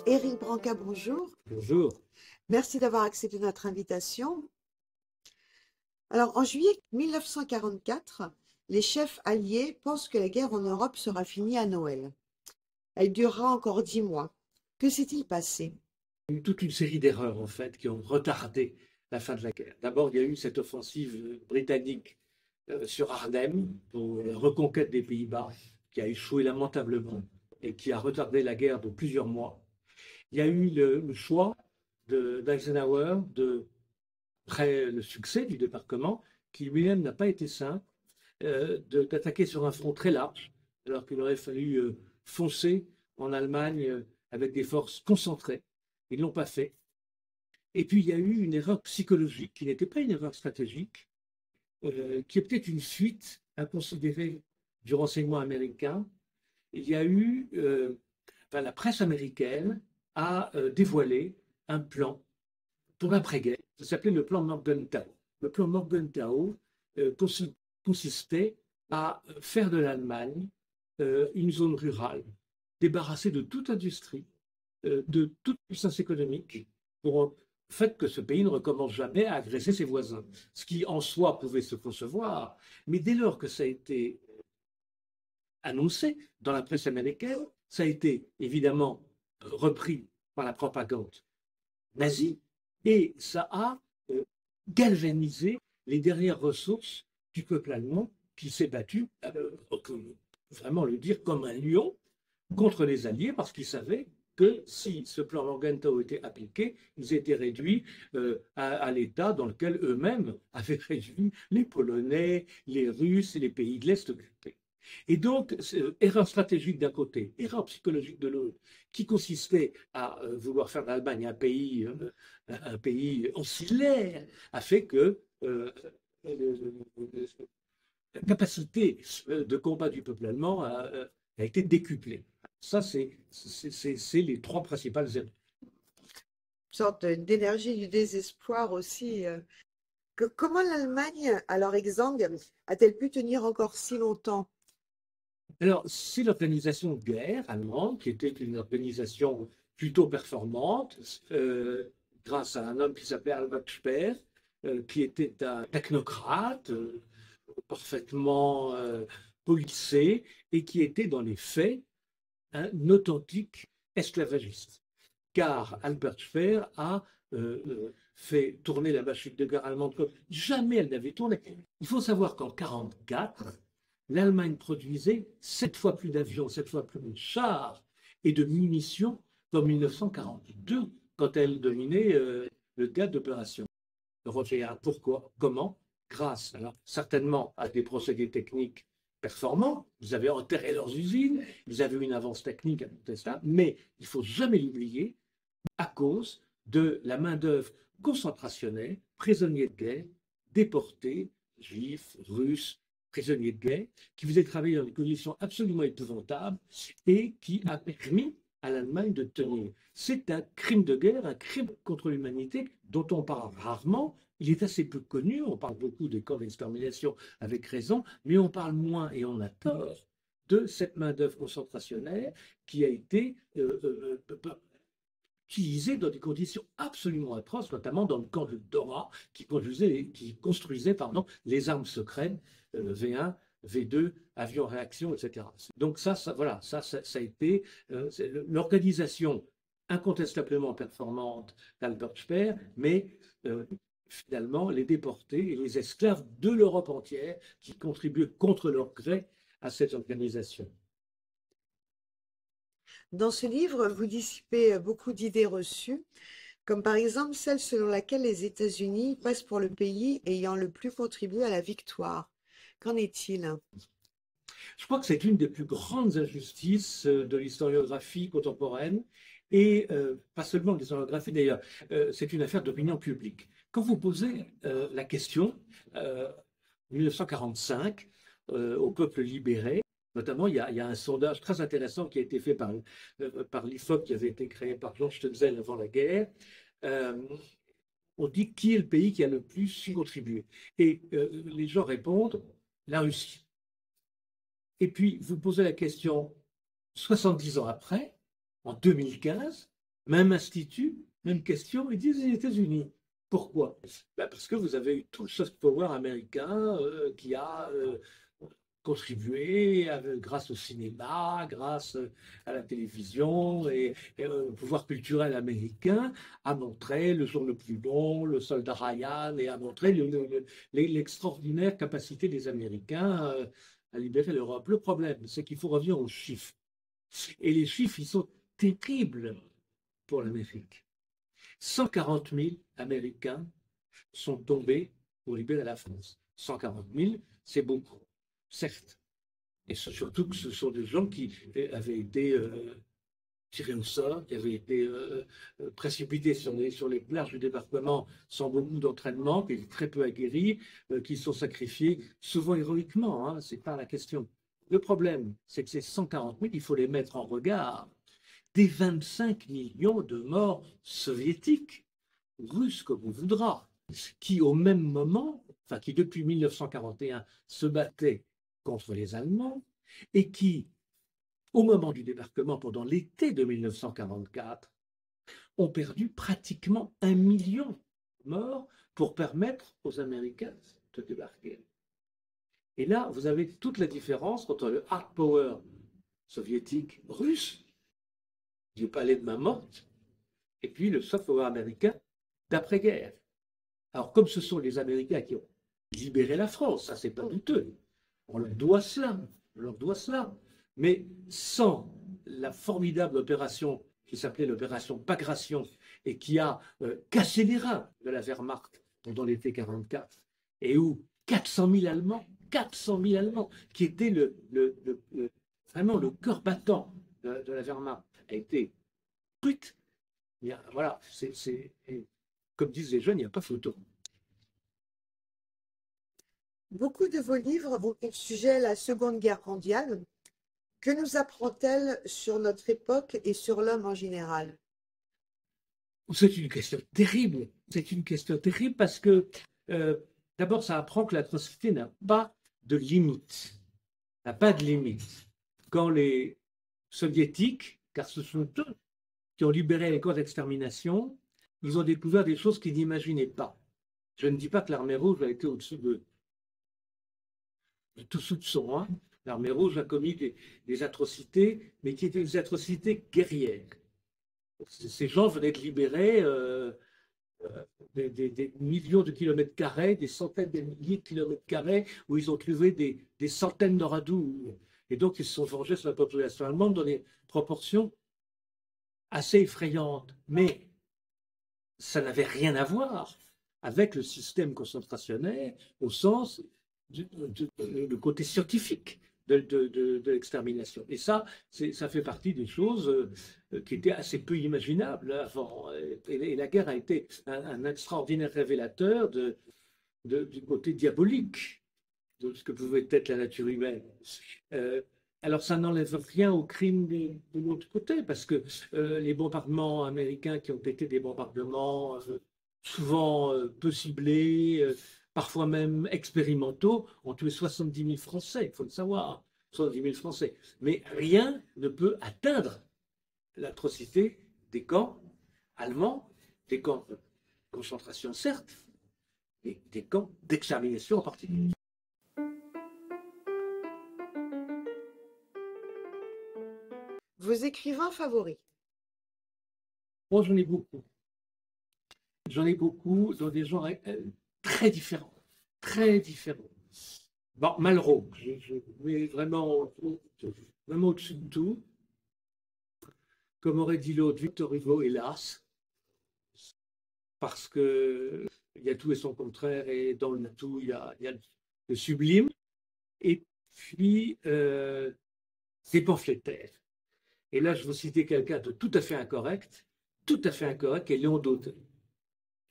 Éric Branca, bonjour. Bonjour. Merci d'avoir accepté notre invitation. Alors, en juillet 1944, les chefs alliés pensent que la guerre en Europe sera finie à Noël. Elle durera encore 10 mois. Que s'est-il passé? Il y a eu toute une série d'erreurs, en fait, qui ont retardé la fin de la guerre. D'abord, il y a eu cette offensive britannique sur Arnhem pour la reconquête des Pays-Bas, qui a échoué lamentablement et qui a retardé la guerre de plusieurs mois. Il y a eu le choix d'Eisenhower, après le succès du débarquement, qui lui-même n'a pas été simple, d'attaquer sur un front très large, alors qu'il aurait fallu foncer en Allemagne avec des forces concentrées. Ils ne l'ont pas fait. Et puis, il y a eu une erreur psychologique qui n'était pas une erreur stratégique, qui est peut-être une fuite inconsidérée du renseignement américain. Il y a eu, la presse américaine a dévoilé un plan pour l'après-guerre. Ça s'appelait le plan Morgenthau. Le plan Morgenthau consistait à faire de l'Allemagne une zone rurale, débarrassée de toute industrie, de toute puissance économique, pour le fait que ce pays ne recommence jamais à agresser ses voisins. Ce qui en soi pouvait se concevoir, mais dès lors que ça a été annoncé dans la presse américaine, ça a été évidemment repris par la propagande nazie et ça a galvanisé les dernières ressources du peuple allemand qui s'est battu, vraiment le dire, comme un lion contre les Alliés parce qu'ils savaient que si ce plan Morgenthau était appliqué, ils étaient réduits à l'état dans lequel eux-mêmes avaient réduit les Polonais, les Russes et les pays de l'Est occupés. Et donc, erreur stratégique d'un côté, erreur psychologique de l'autre, qui consistait à vouloir faire d'Allemagne un pays ancillaire, a fait que la capacité de combat du peuple allemand a été décuplée. Ça, c'est les trois principales erreurs. Une sorte d'énergie du désespoir aussi. Comment l'Allemagne, alors exsangue, a-t-elle pu tenir encore si longtemps? Alors, c'est l'organisation de guerre allemande, qui était une organisation plutôt performante, grâce à un homme qui s'appelait Albert Speer, qui était un technocrate, parfaitement policé, et qui était dans les faits un authentique esclavagiste. Car Albert Speer a fait tourner la machine de guerre allemande comme jamais elle n'avait tourné. Il faut savoir qu'en 1944, l'Allemagne produisait 7 fois plus d'avions, 7 fois plus de chars et de munitions qu'en 1942, quand elle dominait le théâtre d'opération européen. Pourquoi? Comment? Grâce, alors, certainement à des procédés techniques performants, ils avaient enterré leurs usines, ils avaient une avance technique incontestable, mais il ne faut jamais l'oublier, à cause de la main-d'œuvre concentrationnelle, prisonniers de guerre, déportés, juifs, russes, prisonniers de guerre, qui faisaient travailler dans des conditions absolument épouvantables et qui a permis à l'Allemagne de tenir. C'est un crime de guerre, un crime contre l'humanité dont on parle rarement. Il est assez peu connu, on parle beaucoup des camps d'extermination avec raison, mais on parle moins et on a tort de cette main-d'œuvre concentrationnelle qui a été utilisée dans des conditions absolument atroces, notamment dans le camp de Dora, qui construisait les armes secrètes V1, V2, avions réaction, etc. Donc voilà, ça a été l'organisation incontestablement performante d'Albert Speer, mais finalement les déportés et les esclaves de l'Europe entière qui contribuaient contre leur gré à cette organisation. Dans ce livre, vous dissipez beaucoup d'idées reçues, comme par exemple celle selon laquelle les États-Unis passent pour le pays ayant le plus contribué à la victoire. Qu'en est-il? Je crois que c'est une des plus grandes injustices de l'historiographie contemporaine, et pas seulement de l'historiographie d'ailleurs, c'est une affaire d'opinion publique. Quand vous posez la question, en 1945, au peuple libéré, notamment, il y a un sondage très intéressant qui a été fait par l'IFOP, qui avait été créé par Georges Stöpsel avant la guerre. On dit qui est le pays qui a le plus contribué. Et les gens répondent la Russie. Et puis, vous posez la question 70 ans après, en 2015, Même institut, même question, ils disent les États-Unis. Pourquoi? Ben parce que vous avez eu tout le soft power américain qui a contribué grâce au cinéma, grâce à la télévision et au pouvoir culturel américain à montrer Le jour le plus long, Le soldat Ryan et à montrer l'extraordinaire capacité des Américains à libérer l'Europe. Le problème, c'est qu'il faut revenir aux chiffres. Et les chiffres, ils sont terribles pour l'Amérique. 140 000 Américains sont tombés pour libérer la France. 140 000, c'est beaucoup, certes. Et surtout que ce sont des gens qui avaient été tirés au sort, qui avaient été précipités sur les plages du débarquement sans beaucoup d'entraînement, qui étaient très peu aguerris, qui sont sacrifiés, souvent héroïquement, hein, c'est pas la question. Le problème, c'est que ces 140 000, il faut les mettre en regard des 25 millions de morts soviétiques, russes comme on voudra, qui au même moment, enfin qui depuis 1941 se battaient contre les Allemands et qui, au moment du débarquement pendant l'été de 1944, ont perdu pratiquement 1 million de morts pour permettre aux Américains de débarquer. Et là, vous avez toute la différence entre le hard power soviétique russe, du palais de main morte, et puis le soft power américain d'après-guerre. Alors, comme ce sont les Américains qui ont libéré la France, ça c'est pas douteux, on leur doit cela, on leur doit cela. Mais sans la formidable opération qui s'appelait l'opération Bagration et qui a cassé les reins de la Wehrmacht pendant l'été 44, et où 400 000 Allemands, qui étaient vraiment le cœur battant de la Wehrmacht, a été brut. Voilà, comme disent les jeunes, il n'y a pas photo. Beaucoup de vos livres ont pour sujet la Seconde Guerre mondiale. Que nous apprend-elle sur notre époque et sur l'homme en général? C'est une question terrible. C'est une question terrible parce que, d'abord, ça apprend que l'atrocité n'a pas de limite. N'a pas de limite. Quand les soviétiques, car ce sont eux qui ont libéré les camps d'extermination, ils ont découvert des choses qu'ils n'imaginaient pas. Je ne dis pas que l'armée rouge a été au-dessus de tout soupçon. Hein. L'armée rouge a commis des atrocités, mais qui étaient des atrocités guerrières. Ces gens venaient de libérer des millions de kilomètres carrés, des centaines de milliers de kilomètres carrés, où ils ont trouvé des centaines de radouilles. Et donc, ils se sont vengés sur la population allemande dans des proportions assez effrayantes. Mais ça n'avait rien à voir avec le système concentrationnaire au sens le côté scientifique de l'extermination. Et ça fait partie des choses qui étaient assez peu imaginables avant. Et la guerre a été un extraordinaire révélateur du côté diabolique de ce que pouvait être la nature humaine. Alors ça n'enlève rien au crime de l'autre côté, parce que les bombardements américains qui ont été des bombardements souvent peu ciblés, parfois même expérimentaux, ont tué 70 000 Français, il faut le savoir, 70 000 Français. Mais rien ne peut atteindre l'atrocité des camps allemands, des camps de concentration certes, et des camps d'extermination en particulier. Vos écrivains favoris? Moi, j'en ai beaucoup. J'en ai beaucoup dans des genres très différents. Très différents. Bon, Malraux, je mets vraiment au-dessus de tout. Comme aurait dit l'autre, Victor Hugo, hélas, parce qu'il y a tout et son contraire, et dans le tout, il y a le sublime. Et puis, des pamphlétaires. Et là, je veux citer quelqu'un de tout à fait incorrect, qui est Léon Daudet.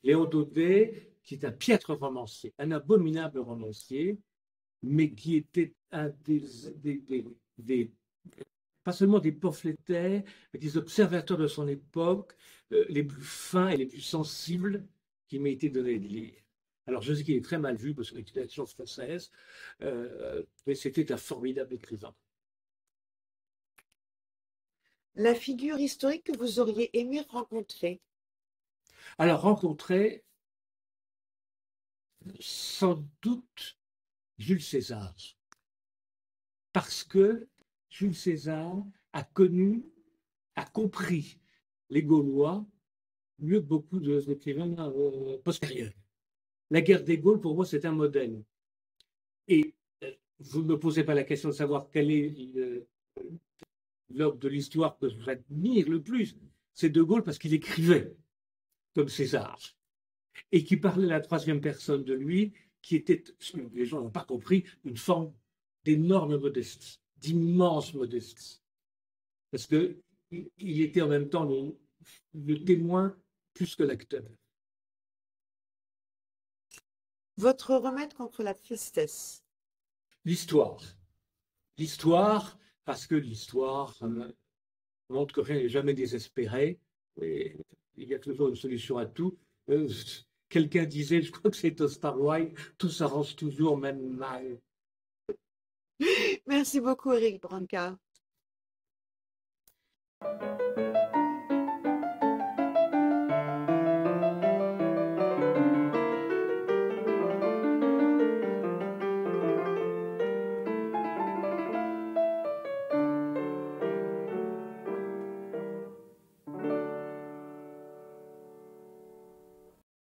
Léon Daudet, qui est un piètre romancier, un abominable romancier, mais qui était un pas seulement des pamphlétaires, mais des observateurs de son époque, les plus fins et les plus sensibles qui m'aient été donnés de lire. Alors, je sais qu'il est très mal vu parce que l'excitation française, mais c'était un formidable écrivain. La figure historique que vous auriez aimé rencontrer? Alors, rencontrer sans doute Jules César, parce que Jules César a connu, a compris les Gaulois mieux que beaucoup d'écrivains postérieurs. La guerre des Gaules, pour moi, c'est un modèle. Et vous ne me posez pas la question de savoir quel est l'homme de l'histoire que j'admire le plus. C'est De Gaulle parce qu'il écrivait comme César et qui parlait la troisième personne de lui, qui était, les gens n'ont pas compris, une forme d'énorme modestie, d'immense modestie. Parce qu'il était en même temps le témoin plus que l'acteur. Votre remède contre la tristesse? L'histoire. L'histoire, parce que l'histoire montre que rien n'est jamais désespéré. Et il y a toujours une solution à tout. Quelqu'un disait, je crois que c'est Oscar Wilde, tout s'arrange toujours, même mal. Merci beaucoup, Eric Branca.